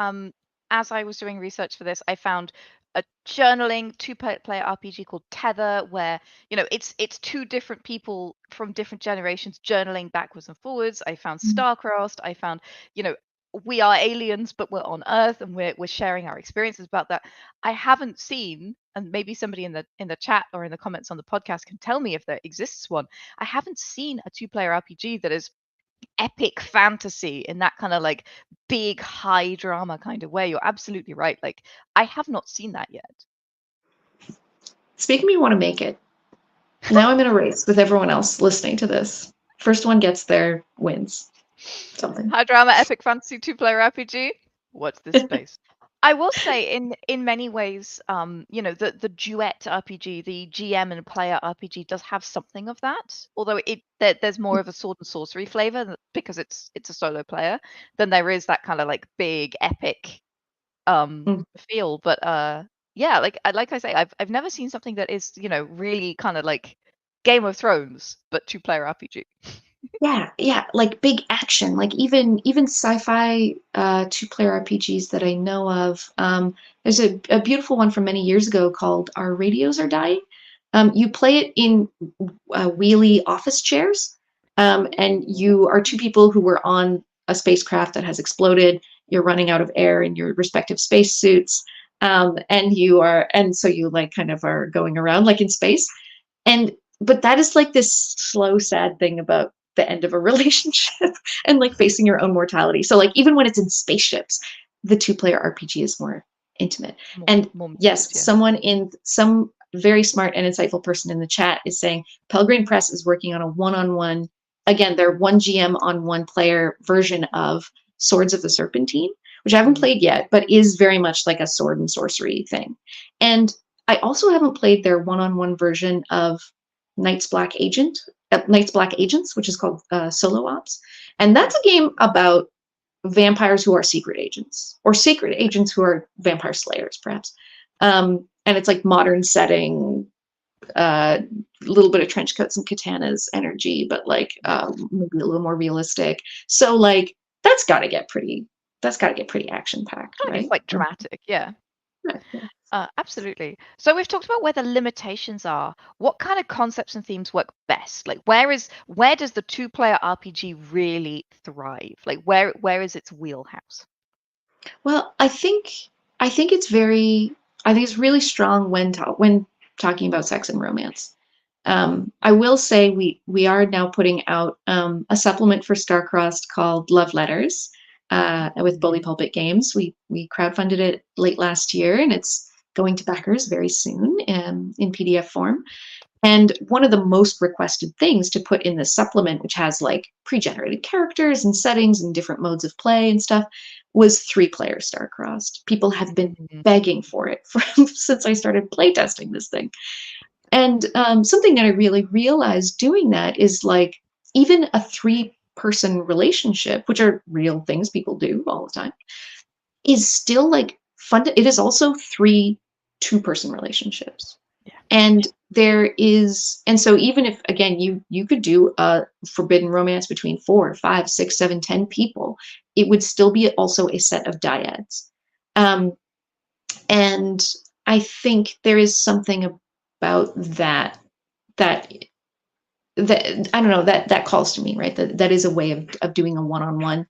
as I was doing research for this, I found a journaling two-player RPG called Tether, where it's two different people from different generations journaling backwards and forwards. I found Mm. Starcrossed. I found, you know, we are aliens, but we're on Earth, and we're sharing our experiences about that. I haven't seen, and maybe somebody in the chat or in the comments on the podcast can tell me if there exists one. I haven't seen a two-player RPG that is epic fantasy in that kind of like big high drama kind of way. You're absolutely right. Like, I have not seen that yet. It's making me want to make it. Now I'm in a race with everyone else listening to this. First one gets there wins something. High drama epic fantasy two-player RPG. Watch this space. I will say, in many ways, the duet RPG, the GM and player RPG, does have something of that. Although there's more of a sword and sorcery flavor because it's a solo player than there is that kind of like big epic Mm. feel. But yeah, like I say, I've never seen something that is really kind of like Game of Thrones but two-player RPG. Yeah, yeah, like big action, like even sci-fi two-player RPGs that I know of. There's a beautiful one from many years ago called Our Radios Are Dying. You play it in wheelie office chairs, and you are two people who were on a spacecraft that has exploded. You're running out of air in your respective spacesuits, and so you like kind of are going around like in space. And but that is like this slow, sad thing about the end of a relationship and like facing your own mortality. So like even when it's in spaceships, the two-player RPG is more intimate. And More mood, yes, yeah. some very smart and insightful person in the chat is saying Pelgrane Press is working on a one-on-one, again, their one GM on one player version of Swords of the Serpentine, which I haven't Mm. played yet, but is very much like a sword and sorcery thing. And I also haven't played their one-on-one version of Night's Black Agents, which is called Solo Ops, and that's a game about vampires who are secret agents, or secret agents who are vampire slayers, perhaps. And it's like modern setting, a little bit of trench coats and katanas energy, but like maybe a little more realistic. So like that's got to get pretty. That's got to get pretty action packed, Kind of get right? quite dramatic, yeah. Right, yeah. Absolutely. So we've talked about where the limitations are. What kind of concepts and themes work best? Like where does the two-player RPG really thrive? Like where is its wheelhouse? Well, I think it's very I think it's really strong when talking about sex and romance. I will say we are now putting out a supplement for Starcrossed called Love Letters with Bully Mm. Pulpit Games. We crowdfunded it late last year, and it's going to backers very soon in PDF form. And one of the most requested things to put in this supplement, which has like pre-generated characters and settings and different modes of play and stuff, was three-player Starcrossed. People have been Mm. begging for it since I started playtesting this thing. And something that I really realized doing that is like even a three-person relationship, which are real things people do all the time, is still like fun. It is also three two-person relationships. Yeah. And so even if again you could do a forbidden romance between 4, 5, 6, 7, 10 people, it would still be also a set of dyads. Um, and I think there is something about that that I don't know that calls to me, right? That is a way of doing a one-on-one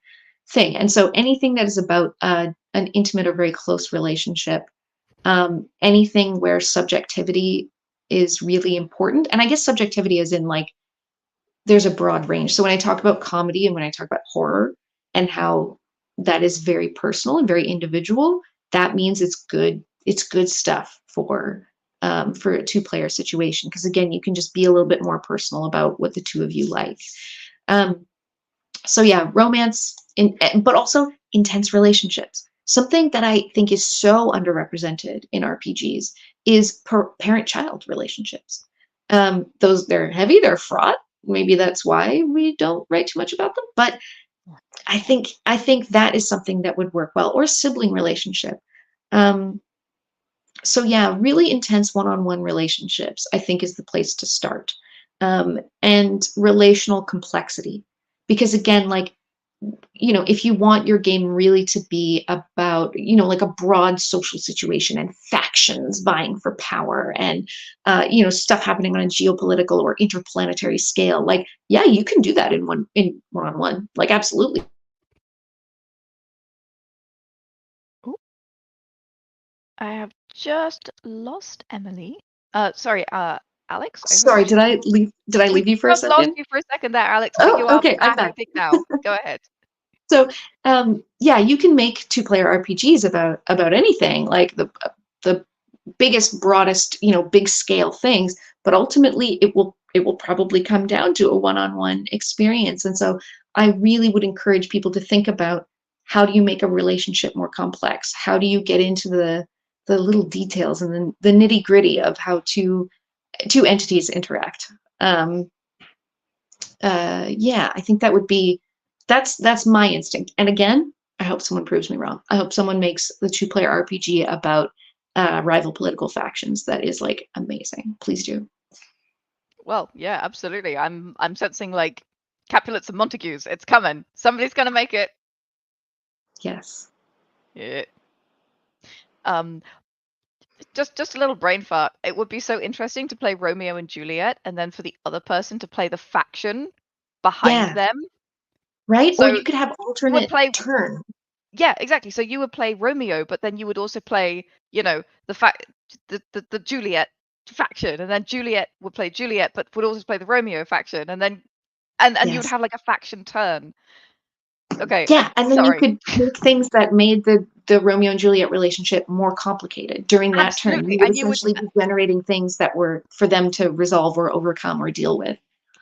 thing. And so anything that is about an intimate or very close relationship, anything where subjectivity is really important, and I guess subjectivity is in like there's a broad range. So when I talk about comedy and when I talk about horror and how that is very personal and very individual, that means it's good stuff for a two-player situation, because again you can just be a little bit more personal about what the two of you like. um, so yeah, romance but also intense relationships. Something that I think is so underrepresented in RPGs is parent-child relationships. Those they're heavy, they're fraught. Maybe that's why we don't write too much about them. But I think that is something that would work well, or a sibling relationship. Um, so yeah, really intense one-on-one relationships, I think, is the place to start. And relational complexity, because again, like if you want your game really to be about, like a broad social situation and factions vying for power and, stuff happening on a geopolitical or interplanetary scale, like, yeah, you can do that in one-on-one, like, absolutely. Ooh, I have just lost Emily. Sorry, Alex, I hope Sorry, she's did I we leave you for a just lost second? you for a second there, Alex, but Oh, you are okay, I'm back, I back. think now. Go ahead. So, yeah, you can make two-player RPGs about anything, like the biggest, broadest, big scale things, but ultimately it will probably come down to a one-on-one experience. And so I really would encourage people to think about, how do you make a relationship more complex? How do you get into the little details and the nitty gritty of how two entities interact? Yeah, I think that would be, that's my instinct. And again, I hope someone proves me wrong. I hope someone makes the two-player RPG about rival political factions. That is like amazing. Please do. Well, yeah, absolutely. I'm sensing like Capulets and Montagues. It's coming. Somebody's gonna make it. Yes. Yeah. Um, just a little brain fart. It would be so interesting to play Romeo and Juliet, and then for the other person to play the faction behind Yeah. them. Right. Or So you could have you would alternate play, turn. yeah, exactly. So you would play Romeo, but then you would also play, the the Juliet faction, and then Juliet would play Juliet, but would also play the Romeo faction, and then and you would Yes. have like a faction turn. Okay, Yeah, and then you sorry. could make things that made the Romeo and Juliet relationship more complicated during that turn. Absolutely. You would essentially be generating things that were for them to resolve or overcome or deal with.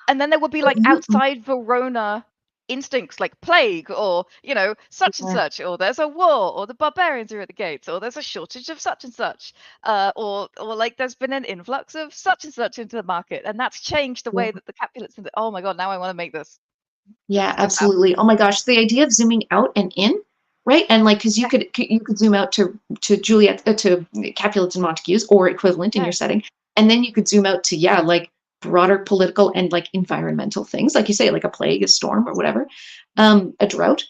And then there would be But like outside Verona instincts like plague or, such and yeah, such, or there's a war, or the barbarians are at the gates, or there's a shortage of such and such, or like there's been an influx of such and such into the market, and that's changed the yeah. way that the Capulets. Oh my God, now I want to make this. This Yeah, is just absolutely. Oh my gosh, the idea of zooming out and in, right? And like, because yeah, you could zoom out to Juliet to Capulets and Montagues or equivalent in your yeah, setting, and then you could zoom out to, yeah, like broader political and like environmental things, like you say, like a plague, a storm, or whatever, a drought.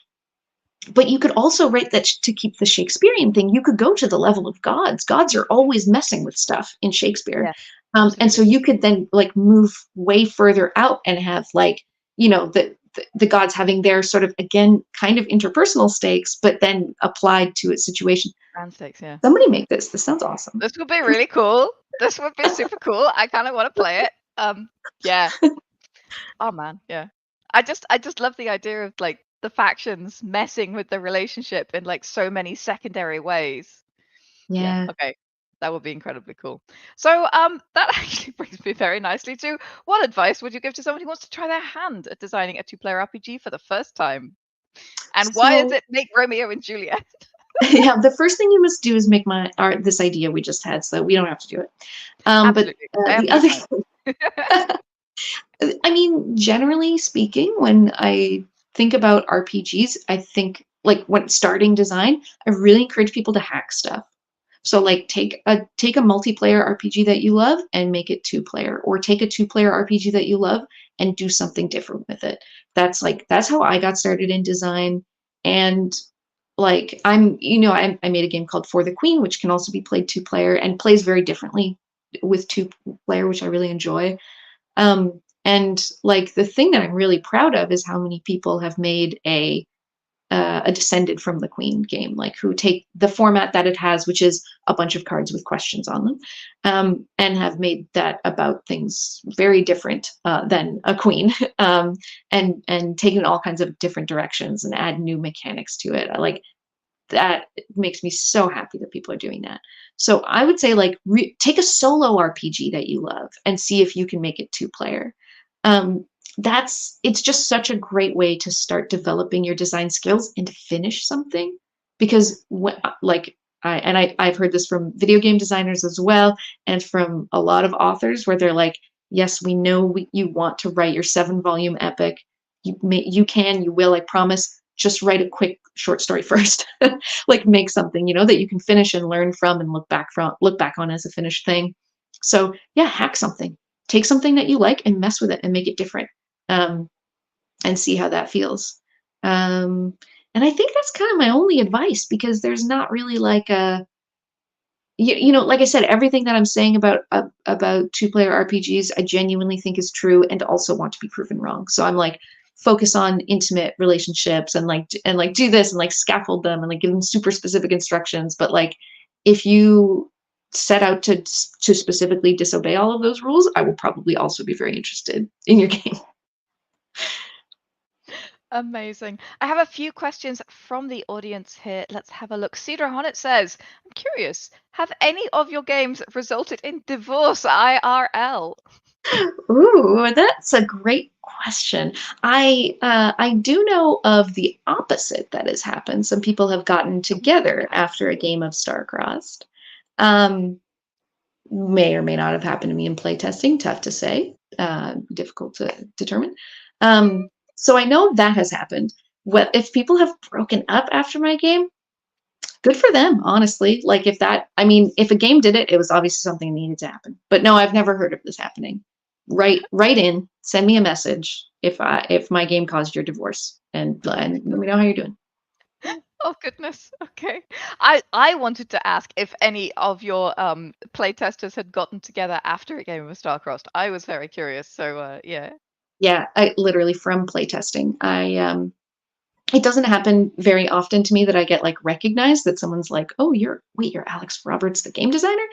But you could also write that to keep the Shakespearean thing. You could go to the level of gods. Gods are always messing with stuff in Shakespeare, yeah, and so absolutely. you could then like move way further out and have like, the gods having their sort of, again, kind of interpersonal stakes, but then applied to its situation. Round six, yeah. Somebody make this. This sounds awesome. This would be really cool. This would be super cool. I kind of want to play it. Yeah. Oh man, yeah. I just love the idea of like the factions messing with the relationship in like so many secondary ways. Yeah, Yeah. okay. That would be incredibly cool. So, that actually brings me very nicely to, what advice would you give to someone who wants to try their hand at designing a two-player RPG for the first time? And why is So it make Romeo and Juliet? yeah, the first thing you must do is make this idea we just had, so we don't have to do it. But Absolutely. I have the no other time. I mean, generally speaking, when I think about RPGs, I think like when starting design, I really encourage people to hack stuff. So like take a multiplayer RPG that you love and make it two-player, or take a two-player RPG that you love and do something different with it. That's how I got started in design. And like I made a game called For the Queen, which can also be played two-player and plays very differently with two-player, which I really enjoy. And like the thing that I'm really proud of is how many people have made a Descended from the Queen game, like who take the format that it has, which is a bunch of cards with questions on them, and have made that about things very different than a queen, and taken all kinds of different directions and add new mechanics to it. Like that makes me so happy that people are doing that. So I would say like take a solo RPG that you love and see if you can make it two-player. Um, it's just such a great way to start developing your design skills and to finish something, because like I've heard this from video game designers as well, and from a lot of authors where they're like, yes, we know you want to write your 7-volume epic. You will, I promise. Just write a quick short story first. Like make something, that you can finish and learn from and look back on as a finished thing. So yeah, hack something. Take something that you like and mess with it and make it different. Um, and see how that feels. Um, and I think that's kind of my only advice, because there's not really like like I said, everything that I'm saying about two-player RPGs, I genuinely think is true and also want to be proven wrong. So I'm like, focus on intimate relationships and do this and like scaffold them and like give them super specific instructions. But like, if you set out to specifically disobey all of those rules, I will probably also be very interested in your game. Amazing. I have a few questions from the audience here. Let's have a look. Cedar Honnet says, I'm curious, have any of your games resulted in divorce IRL? Ooh, that's a great question. I do know of the opposite that has happened. Some people have gotten together after a game of Starcrossed. Um, may or may not have happened to me in playtesting. Tough to say. Difficult to determine. So I know that has happened. What if people have broken up after my game? Good for them, honestly. Like if that, I mean, if a game did it, it was obviously something that needed to happen. But no, I've never heard of this happening. Write in, send me a message if my game caused your divorce, and let me know how you're doing. Oh goodness. Okay. I wanted to ask if any of your playtesters had gotten together after a game of Starcrossed. I was very curious. So yeah. Yeah, I literally from playtesting. It doesn't happen very often to me that I get like recognized that someone's like, "Oh, you're Alex Roberts, the game designer."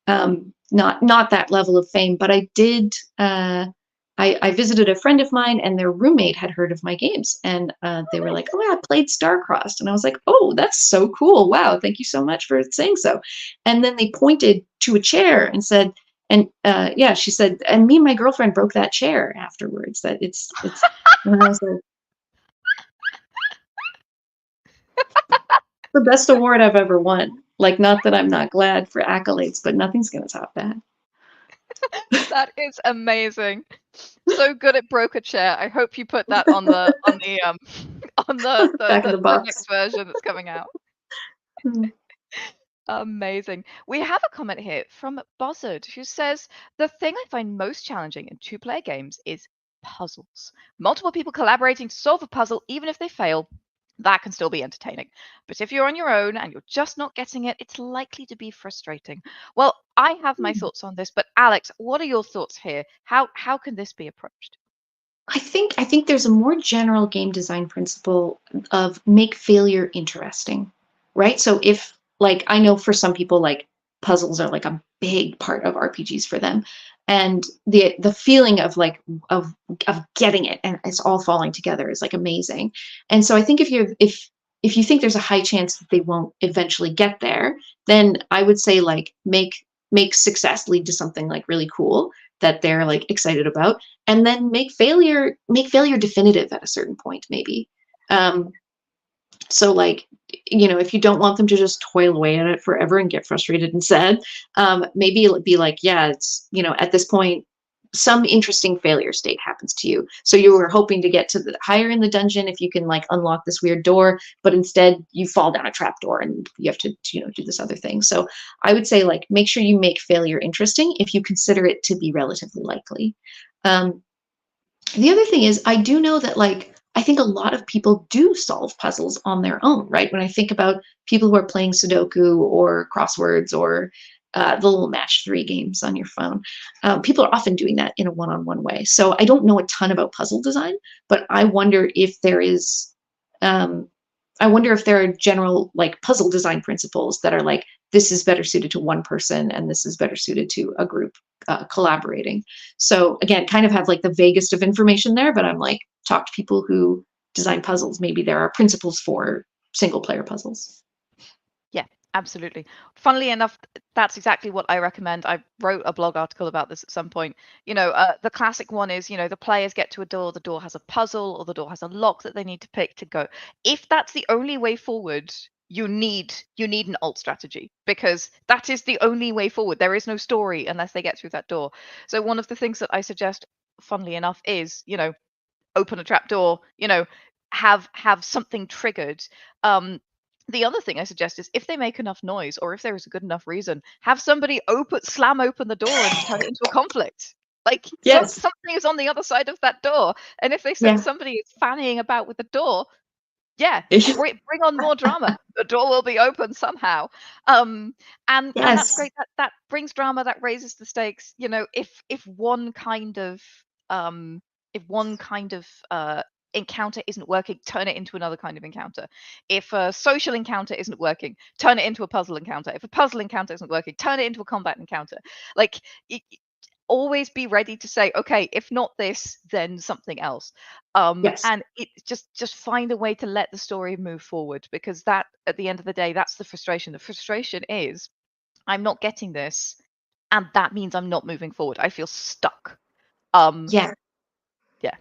Not that level of fame, but I did. I visited a friend of mine, and their roommate had heard of my games, and they were like, "Oh, yeah, I played Starcrossed," and I was like, "Oh, that's so cool! Wow, thank you so much for saying so." And then they pointed to a chair and said, and yeah, she said, and me and my girlfriend broke that chair afterwards. That it's. And I was like, the best award I've ever won. Like, not that I'm not glad for accolades, but nothing's gonna top that. That is amazing. So good it broke a chair. I hope you put that on the on Back of the the box. next version that's coming out. Mm. Amazing. We have a comment here from Buzzard who says, the thing I find most challenging in two-player games is puzzles. Multiple people collaborating to solve a puzzle, even if they fail, that can still be entertaining. But if you're on your own and you're just not getting it, it's likely to be frustrating. Well, I have my thoughts on this, but Alex, what are your thoughts here? How can this be approached? I think there's a more general game design principle of make failure interesting, right? So if like I know for some people like puzzles are like a big part of RPGs for them, and the feeling of like of of getting it and it's all falling together is like amazing. And so I think if you think there's a high chance that they won't eventually get there, then I would say like make success lead to something like really cool that they're like excited about, and then make failure definitive at a certain point maybe. So like, if you don't want them to just toil away at it forever and get frustrated and sad, maybe it'll be like, yeah, it's, at this point some interesting failure state happens to you, so you were hoping to get to the higher in the dungeon if you can like unlock this weird door, but instead you fall down a trap door and you have to do this other thing. So I would say like make sure you make failure interesting if you consider it to be relatively likely. um, the other thing is, I do know that, like, I think a lot of people do solve puzzles on their own, right? When I think about people who are playing Sudoku or crosswords or the little match three games on your phone, people are often doing that in a one on one way. So I don't know a ton about puzzle design, but um, I wonder if there are general, like, puzzle design principles that are like, this is better suited to one person and this is better suited to a group collaborating. So again, kind of have like the vaguest of information there, but I'm like, talk to people who design puzzles. Maybe there are principles for single player puzzles. Yeah, absolutely. Funnily enough, that's exactly what I recommend. I wrote a blog article about this at some point. The classic one is, the players get to a door, the door has a puzzle, or the door has a lock that they need to pick to go. If that's the only way forward, you need an alt strategy because that is the only way forward. There is no story unless they get through that door. So one of the things that I suggest, funnily enough, is, open a trap door, have something triggered. The other thing I suggest is if they make enough noise or if there is a good enough reason, have somebody slam open the door and turn it into a conflict. Like Yes. something is on the other side of that door, and if they said Yeah. somebody is fannying about with the door, yeah, bring on more drama. The door will be open somehow. And that's Yes. great. That brings drama. That raises the stakes. If one kind of um, encounter isn't working, turn it into another kind of encounter. If a social encounter isn't working, turn it into a puzzle encounter. If a puzzle encounter isn't working, turn it into a combat encounter. Like always be ready to say, okay, if not this, then something else. Yes. And it just find a way to let the story move forward, because that, at the end of the day, that's the frustration. The frustration is I'm not getting this, and that means I'm not moving forward. I feel stuck. Um, Yeah. yeah,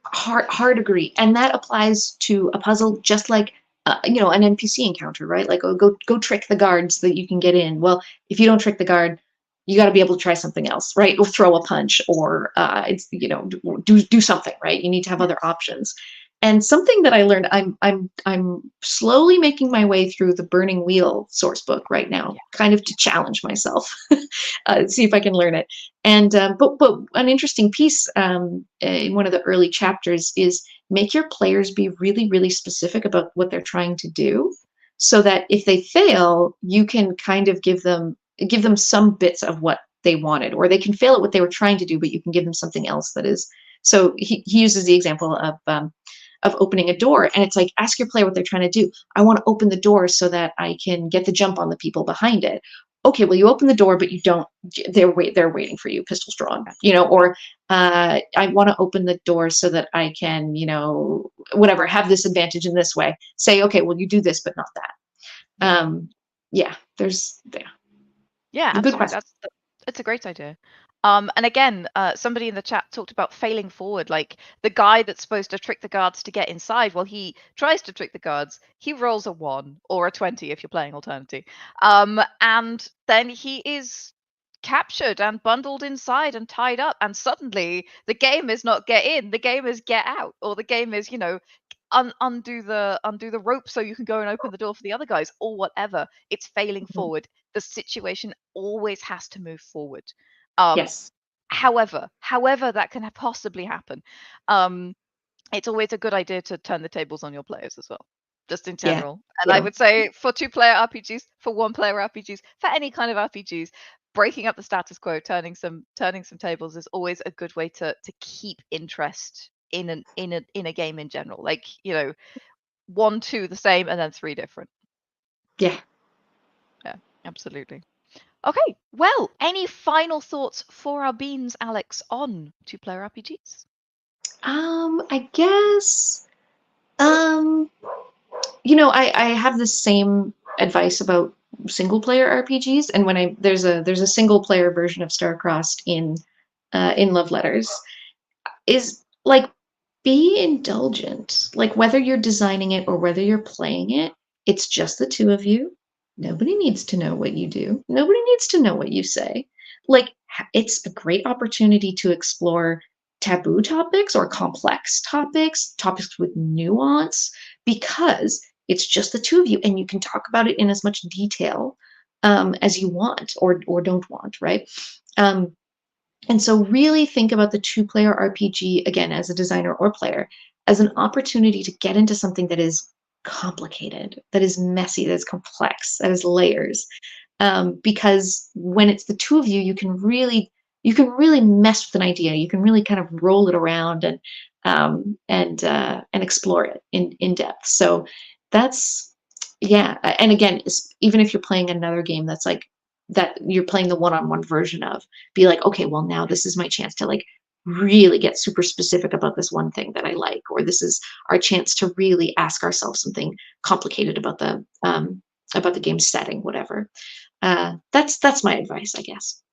Hard agree, and that applies to a puzzle just like an NPC encounter, right? Like, oh, go trick the guard so that you can get in. Well, if you don't trick the guard, you got to be able to try something else, right? Or throw a punch, or it's do something, right? You need to have other yes, options. And something that I learned, I'm slowly making my way through the Burning Wheel source book right now, yeah, kind of to yes, challenge myself, see if I can learn it. And but an interesting piece in one of the early chapters is make your players be really specific about what they're trying to do, so that if they fail, you can kind of give them some bits of what they wanted, or they can fail at what they were trying to do, but you can give them something else that is. So he uses the example of opening a door, and it's like, ask your player what they're trying to do. I want to open the door so that I can get the jump on the people behind it. Okay, well, you open the door, but you don't. They're waiting for you, pistols drawn, right, right, or I want to open the door so that I can, whatever, have this advantage in this way. Say, okay, well, you do this, but not that. yeah. Yeah, yeah, Yeah, good absolutely. question. It's a great idea. And again, somebody in the chat talked about failing forward, like the guy that's supposed to trick the guards to get inside. Well, he tries to trick the guards. He rolls a 1 or a 20 if you're playing alternative. And then he is captured and bundled inside and tied up. And suddenly the game is not get in, the game is get out, or the game is, undo the rope so you can go and open the door for the other guys, or whatever. It's failing Mhm. forward. The situation always has to move forward. Um, Yes. however that can possibly happen. Um, it's always a good idea to turn the tables on your players as well, just in Yeah. general. And I Yeah. would say for two-player RPGs, for one-player RPGs, for any kind of RPGs, breaking up the status quo, turning some tables is always a good way to keep interest in a game in general. Like, 1, 2 the same, and then 3 different. Yeah. Yeah, absolutely. Okay, well, any final thoughts for our beans, Alex, on two-player RPGs? I guess. Um, I have the same advice about single player RPGs, and when there's a single player version of Starcrossed in Love Letters, is like, be indulgent. Like, whether you're designing it or whether you're playing it, it's just the two of you. Nobody needs to know what you do. Nobody needs to know what you say. Like, it's a great opportunity to explore taboo topics or complex topics, topics with nuance, because it's just the two of you, and you can talk about it in as much detail as you want or don't want, right? Um, and so, really think about the two-player RPG, again, as a designer or player, as an opportunity to get into something that is complicated, that is messy, that is complex, that is layers. Because when it's the two of you, you can really mess with an idea. You can really kind of roll it around and explore it in depth. So that's, yeah. And again, even if you're playing another game that's like that, you're playing the one-on-one version of, be like, okay, well, now this is my chance to, like, really get super specific about this one thing that I like, or this is our chance to really ask ourselves something complicated about the game setting, whatever. That's my advice, I guess.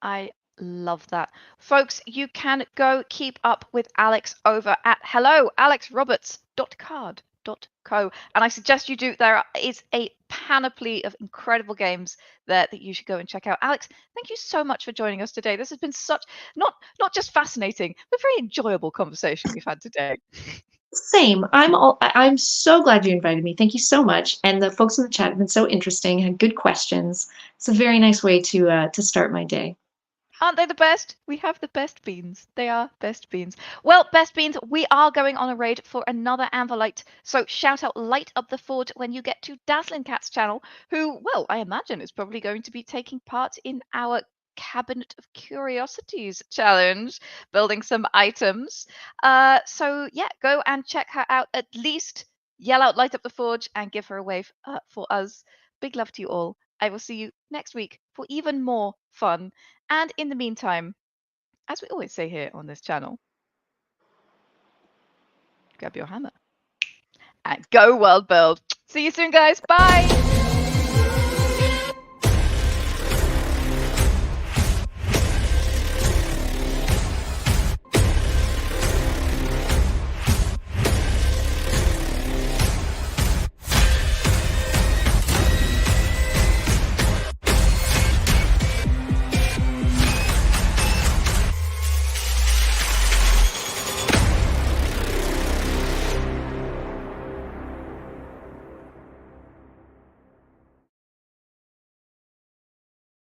I love that. Folks, you can go keep up with Alex over at helloalexroberts.card.co. And I suggest you do. There is a panoply of incredible games there that you should go and check out. Alex, thank you so much for joining us today. This has been such not just fascinating, but very enjoyable conversation we've had today. Same. I'm so glad you invited me. Thank you so much. And the folks in the chat have been so interesting, had good questions. It's a very nice way to start my day. Aren't they the best? We have the best beans. They are best beans. Well, best beans, we are going on a raid for another Anvilite. So shout out Light Up the Fort when you get to Dazzling Cat's channel, who, well, I imagine is probably going to be taking part in our Cabinet of Curiosities challenge, building some items. So yeah, go and check her out. At least yell out Light Up the Forge and give her a wave for us. Big love to you all. I will see you next week for even more fun. And in the meantime, as we always say here on this channel, grab your hammer and go world build. See you soon, guys. Bye.